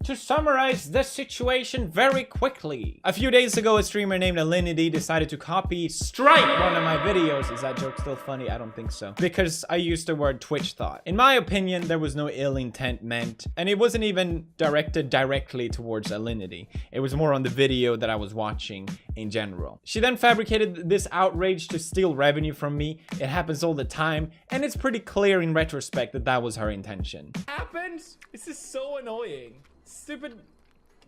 To summarize the situation very quickly, a few days ago, a streamer named Alinity decided to copy strike one of my videos. Is that joke still funny? I don't think so. Because I used the word Twitch thought. In my opinion, there was no ill intent meant, and it wasn't even directed directly towards Alinity. It was more on the video that I was watching in general. She then fabricated this outrage to steal revenue from me. It happens all the time, and it's pretty clear in retrospect that that was her intention. Happens? This is so annoying. Stupid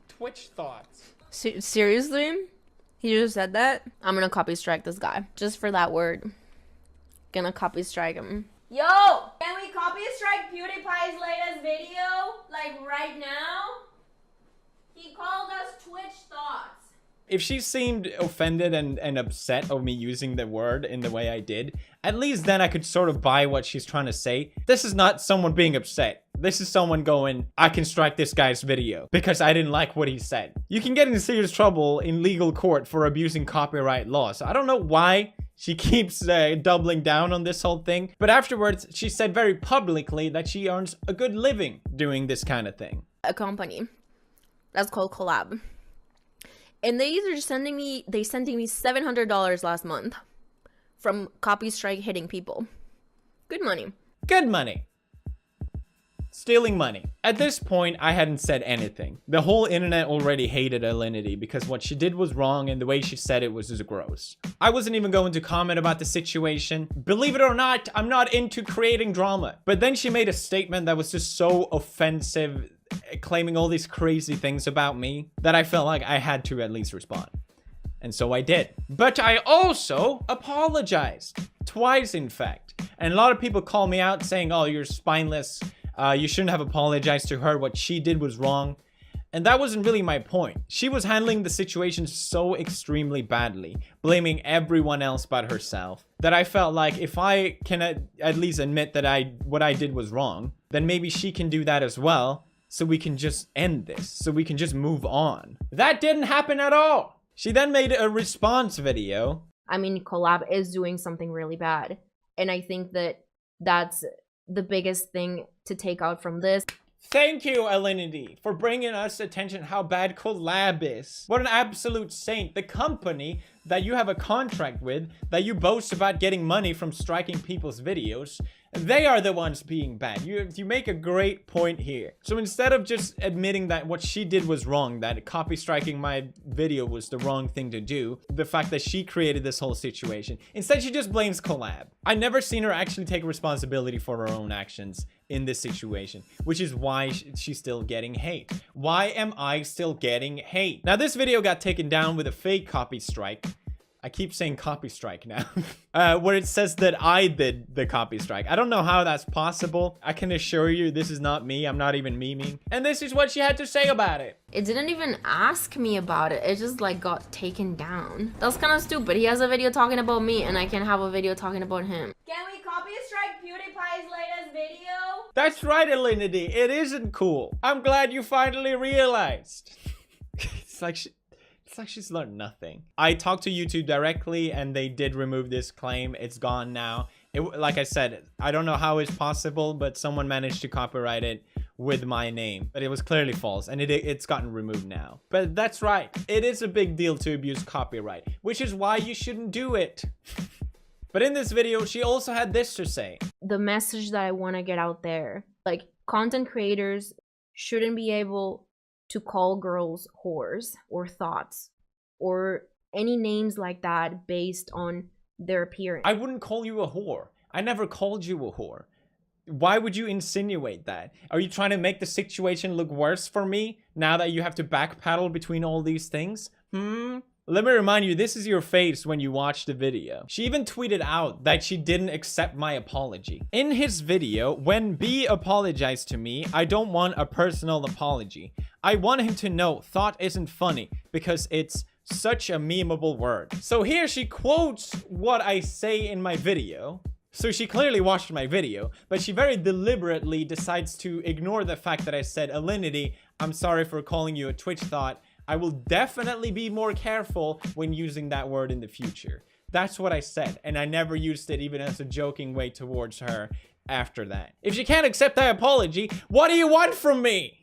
Twitch thoughts. Seriously? He just said that? I'm gonna copy strike this guy. Just for that word. Gonna copy strike him. Yo! Can we copy strike PewDiePie's latest video? Like right now? He called us Twitch thoughts. If she seemed offended and upset of me using the word in the way I did, at least then I could sort of buy what she's trying to say. This is not someone being upset. This is someone going, I can strike this guy's video because I didn't like what he said. You can get in serious trouble in legal court for abusing copyright laws. So I don't know why she keeps doubling down on this whole thing. But afterwards, she said very publicly that she earns a good living doing this kind of thing. A company that's called Collab. And they sent me $700 last month from copy strike hitting people. Good money. Good money. Stealing money. At this point, I hadn't said anything. The whole internet already hated Alinity because what she did was wrong and the way she said it was just gross. I wasn't even going to comment about the situation. Believe it or not, I'm not into creating drama. But then she made a statement that was just so offensive, claiming all these crazy things about me, that I felt like I had to at least respond. And so I did. But I also apologized. Twice, in fact. And a lot of people call me out saying, oh, you're spineless. You shouldn't have apologized to her. What she did was wrong. And that wasn't really my point. She was handling the situation so extremely badly, blaming everyone else but herself, that I felt like if I can at least admit that what I did was wrong, then maybe she can do that as well. So we can just end this. So we can just move on. That didn't happen at all. She then made a response video. I mean, Collab is doing something really bad. And I think that that's the biggest thing to take out from this. Thank you, Alinity, for bringing us attention how bad Collab is. What an absolute saint. The company that you have a contract with, that you boast about getting money from striking people's videos, they are the ones being bad. You make a great point here. So instead of just admitting that what she did was wrong, that copy striking my video was the wrong thing to do, the fact that she created this whole situation, instead she just blames Collab. I never seen her actually take responsibility for her own actions in this situation, which is why she's still getting hate. Why am I still getting hate? Now, this video got taken down with a fake copy strike. I keep saying copy strike now. Where it says that I did the copy strike. I don't know how that's possible. I can assure you this is not me. I'm not even memeing. And this is what she had to say about it. It didn't even ask me about it. It just like got taken down. That was kind of stupid. He has a video talking about me and I can have a video talking about him. Can we copy strike PewDiePie's latest video? That's right, Alinity. It isn't cool. I'm glad you finally realized. It's like she's learned nothing. I talked to YouTube directly and they did remove this claim. It's gone now. Like I said, I don't know how it's possible, but someone managed to copyright it with my name. But it was clearly false and it's gotten removed now. But that's right. It is a big deal to abuse copyright, which is why you shouldn't do it. But in this video, she also had this to say. The message that I want to get out there, like content creators shouldn't be able to call girls whores or thoughts or any names like that based on their appearance. I wouldn't call you a whore. I never called you a whore. Why would you insinuate that? Are you trying to make the situation look worse for me now that you have to backpedal between all these things? Let me remind you, this is your face when you watch the video. She even tweeted out that she didn't accept my apology. In his video, when B apologized to me, I don't want a personal apology. I want him to know thought isn't funny because it's such a memeable word. So here she quotes what I say in my video. So she clearly watched my video, but she very deliberately decides to ignore the fact that I said, Alinity, I'm sorry for calling you a Twitch thought. I will definitely be more careful when using that word in the future. That's what I said, and I never used it even as a joking way towards her after that. If she can't accept that apology, what do you want from me?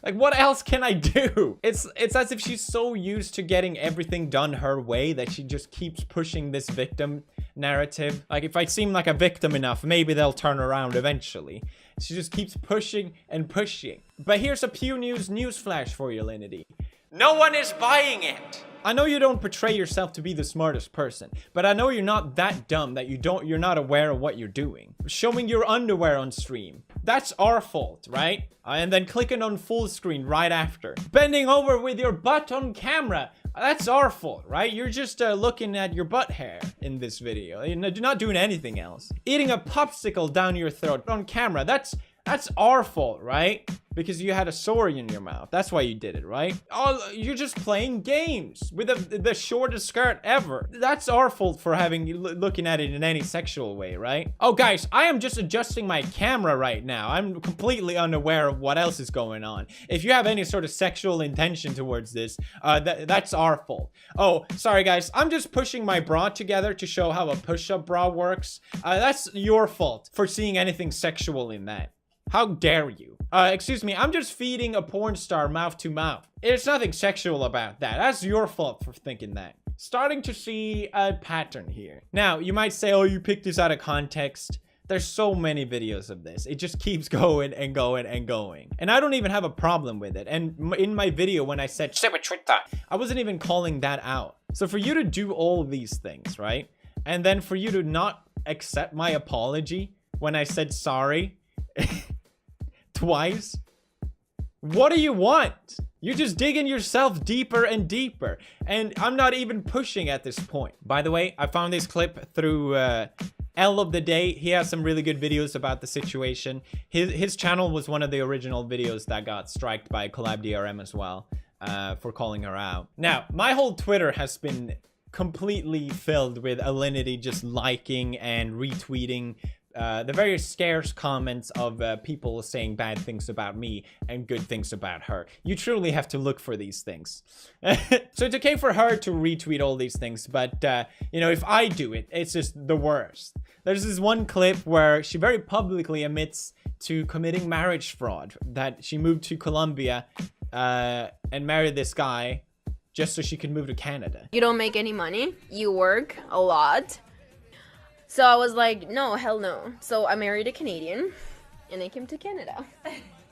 Like, what else can I do? It's as if she's so used to getting everything done her way that she just keeps pushing this victim narrative. Like, if I seem like a victim enough, maybe they'll turn around eventually. She just keeps pushing and pushing. But here's a Pew News newsflash for you, Linity. No one is buying it. I know you don't portray yourself to be the smartest person, but I know you're not that dumb that you're not aware of what you're doing. Showing your underwear on stream, that's our fault, right? And then clicking on full screen right after. Bending over with your butt on camera, that's our fault, right? You're just looking at your butt hair in this video. You're not doing anything else. Eating a popsicle down your throat on camera, that's our fault, right? Because you had a sore in your mouth. That's why you did it, right? Oh, you're just playing games with the shortest skirt ever. That's our fault for looking at it in any sexual way, right? Oh, guys, I am just adjusting my camera right now. I'm completely unaware of what else is going on. If you have any sort of sexual intention towards this, that's our fault. Oh, sorry, guys. I'm just pushing my bra together to show how a push-up bra works. That's your fault for seeing anything sexual in that. How dare you? Excuse me, I'm just feeding a porn star mouth to mouth. There's nothing sexual about that. That's your fault for thinking that. Starting to see a pattern here. Now, you might say, oh, you picked this out of context. There's so many videos of this. It just keeps going and going and going. And I don't even have a problem with it. And in my video, when I said, I wasn't even calling that out. So for you to do all these things, right? And then for you to not accept my apology when I said sorry, twice. What do you want? You're just digging yourself deeper and deeper. And I'm not even pushing at this point. By the way, I found this clip through L of the Day. He has some really good videos about the situation. His channel was one of the original videos that got striked by Collab DRM as well for calling her out. Now, my whole Twitter has been completely filled with Alinity just liking and retweeting the very scarce comments of people saying bad things about me and good things about her. You truly have to look for these things. So it's okay for her to retweet all these things, but you know, if I do it, it's just the worst. There's this one clip where she very publicly admits to committing marriage fraud, that she moved to Colombia and married this guy just so she could move to Canada. You don't make any money. You work a lot. So I was like, no, hell no. So I married a Canadian and I came to Canada.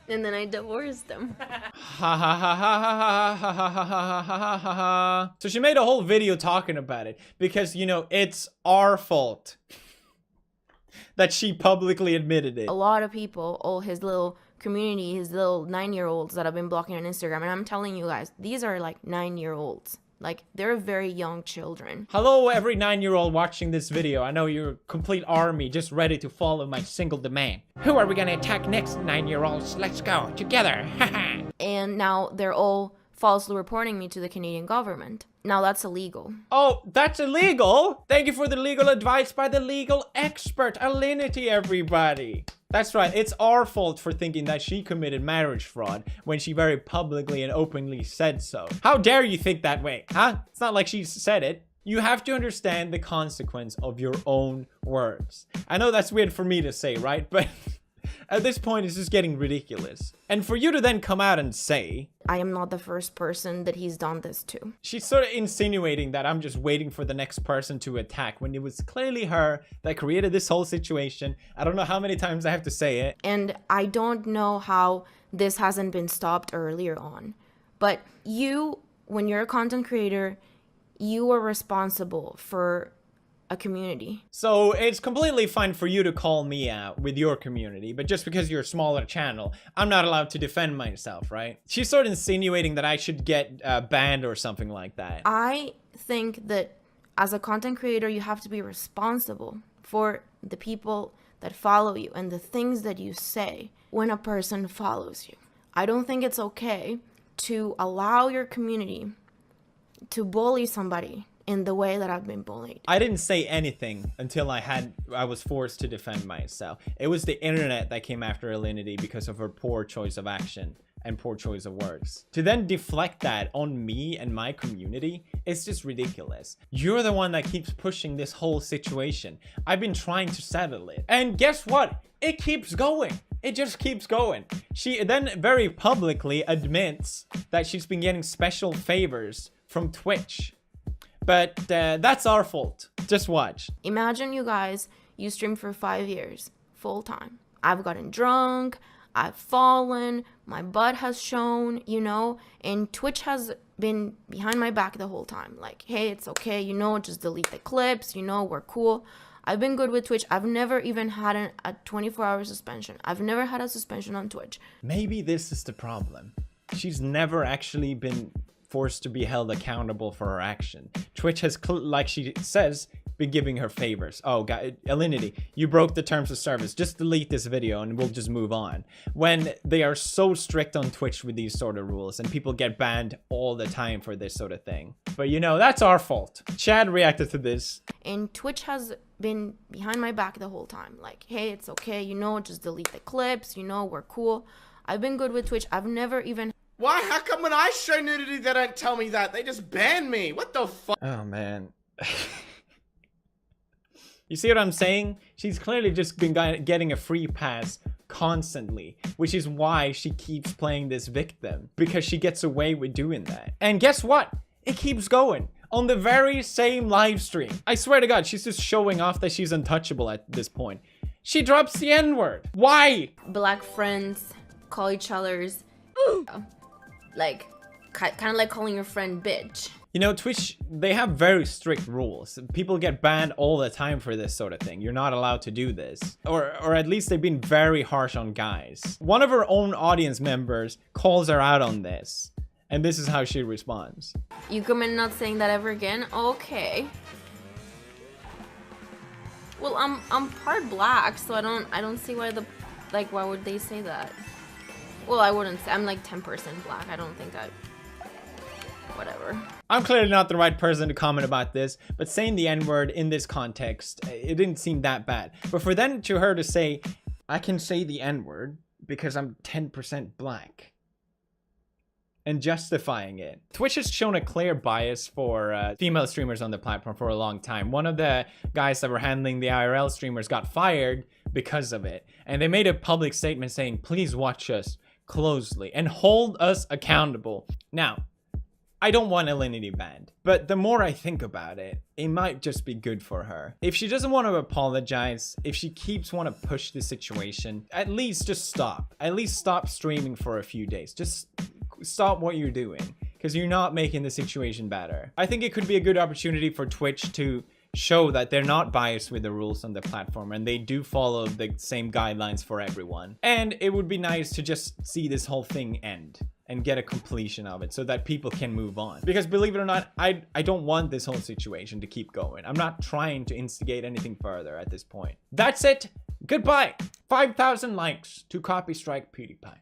And then I divorced them. Ha ha ha ha ha ha ha ha ha ha ha ha. So she made a whole video talking about it because, you know, it's our fault that she publicly admitted it. A lot of people, all his little community, his little 9-year-olds that I've been blocking on Instagram. And I'm telling you guys, these are like 9-year-olds. Like, they're very young children. Hello, every 9-year-old watching this video. I know you're a complete army just ready to follow my single demand. Who are we gonna attack next, 9-year-olds? Let's go, together, haha. And now they're all falsely reporting me to the Canadian government. Now that's illegal. Oh, that's illegal? Thank you for the legal advice by the legal expert, Alinity, everybody. That's right, it's our fault for thinking that she committed marriage fraud when she very publicly and openly said so. How dare you think that way, huh? It's not like she said it. You have to understand the consequence of your own words. I know that's weird for me to say, right? But at this point, it's just getting ridiculous. And for you to then come out and say, I am not the first person that he's done this to. She's sort of insinuating that I'm just waiting for the next person to attack when it was clearly her that created this whole situation. I don't know how many times I have to say it. And I don't know how this hasn't been stopped earlier on. But you, when you're a content creator, you are responsible for a community. So it's completely fine for you to call me out with your community, but just because you're a smaller channel, I'm not allowed to defend myself, right? She's sort of insinuating that I should get banned or something like that. I think that as a content creator, you have to be responsible for the people that follow you and the things that you say when a person follows you. I don't think it's okay to allow your community to bully somebody in the way that I've been bullied. I didn't say anything until I was forced to defend myself. It was the internet that came after Alinity because of her poor choice of action and poor choice of words. To then deflect that on me and my community, it's just ridiculous. You're the one that keeps pushing this whole situation. I've been trying to settle it. And guess what? It keeps going. it just keeps going. She then very publicly admits that she's been getting special favors from Twitch. But that's our fault. Just watch. Imagine you guys, you stream for 5 years, full time. I've gotten drunk, I've fallen, my butt has shown, you know, and Twitch has been behind my back the whole time. Like, hey, it's okay, you know, just delete the clips, you know, we're cool. I've been good with Twitch. I've never even had a 24-hour suspension. I've never had a suspension on Twitch. Maybe this is the problem. She's never actually been forced to be held accountable for her action. Twitch has, like she says, been giving her favors. Oh, God, Alinity, you broke the terms of service. Just delete this video and we'll just move on. When they are so strict on Twitch with these sort of rules and people get banned all the time for this sort of thing. But you know, that's our fault. Chad reacted to this. And Twitch has been behind my back the whole time. Like, hey, it's okay, you know, just delete the clips, you know, we're cool. I've been good with Twitch. I've never even... Why? How come when I show nudity they don't tell me that? They just ban me. What the fuck? Oh, man. You see what I'm saying? She's clearly just been getting a free pass constantly, which is why she keeps playing this victim, because she gets away with doing that. And guess what? It keeps going on the very same live stream. I swear to God, she's just showing off that she's untouchable at this point. She drops the N-word. Why? Black friends call each other's... like, kind of like calling your friend bitch. You know, Twitch, they have very strict rules. People get banned all the time for this sort of thing. You're not allowed to do this. Or at least they've been very harsh on guys. One of her own audience members calls her out on this. And this is how she responds. You commit not saying that ever again? Okay. Well, I'm part black, so I don't see why why would they say that? Well, I wouldn't say. I'm like 10% black. I don't think whatever. I'm clearly not the right person to comment about this, but saying the N-word in this context, it didn't seem that bad. But for then to her to say, I can say the N-word because I'm 10% black, and justifying it. Twitch has shown a clear bias for female streamers on the platform for a long time. One of the guys that were handling the IRL streamers got fired because of it. And they made a public statement saying, please watch us closely and hold us accountable. Now, I don't want Alinity banned, but the more I think about it, it might just be good for her. If she doesn't want to apologize, if she keeps want to push the situation, at least just stop. At least stop streaming for a few days. Just stop what you're doing, because you're not making the situation better. I think it could be a good opportunity for Twitch to show that they're not biased with the rules on the platform and they do follow the same guidelines for everyone. And it would be nice to just see this whole thing end and get a completion of it so that people can move on. Because believe it or not, I don't want this whole situation to keep going. I'm not trying to instigate anything further at this point. That's it. Goodbye. 5,000 likes to copy strike PewDiePie.